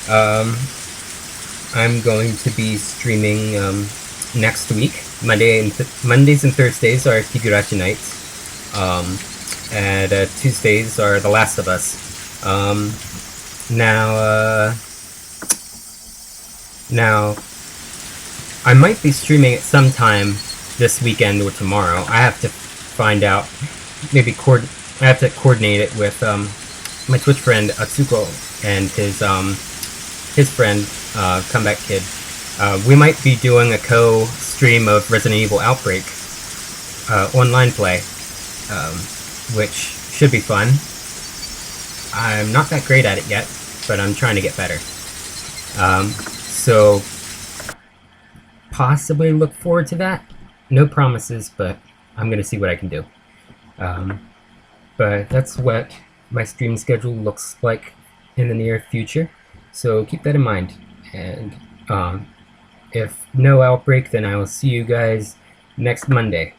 I'm going to be streaming next week. Mondays and Thursdays are Higurashi nights. And Tuesdays are The Last of Us. Now, I might be streaming it sometime this weekend or tomorrow. I have to find out. Maybe I have to coordinate it with my Twitch friend Atsuko and his friend Comeback Kid. We might be doing a co-stream of Resident Evil Outbreak online play, which should be fun. I'm not that great at it yet, but I'm trying to get better. So possibly look forward to that. No promises, but I'm gonna see what I can do. But that's what my stream schedule looks like in the near future, so keep that in mind. And if no outbreak, then I will see you guys next Monday.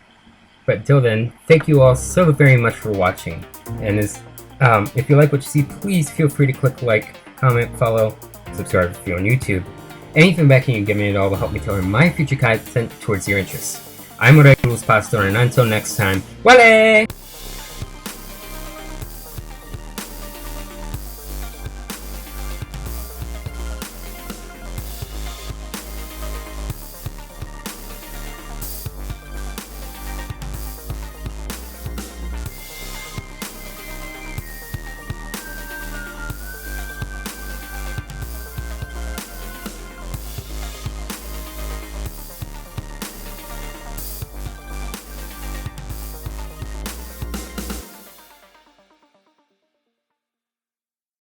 But till then, thank you all so very much for watching. And if you like what you see, please feel free to click like, comment, follow, subscribe if you're on YouTube. Any feedback you can give me at all will help me tailor my future content towards your interests. I'm Ōishi Pastor, and until next time, wale!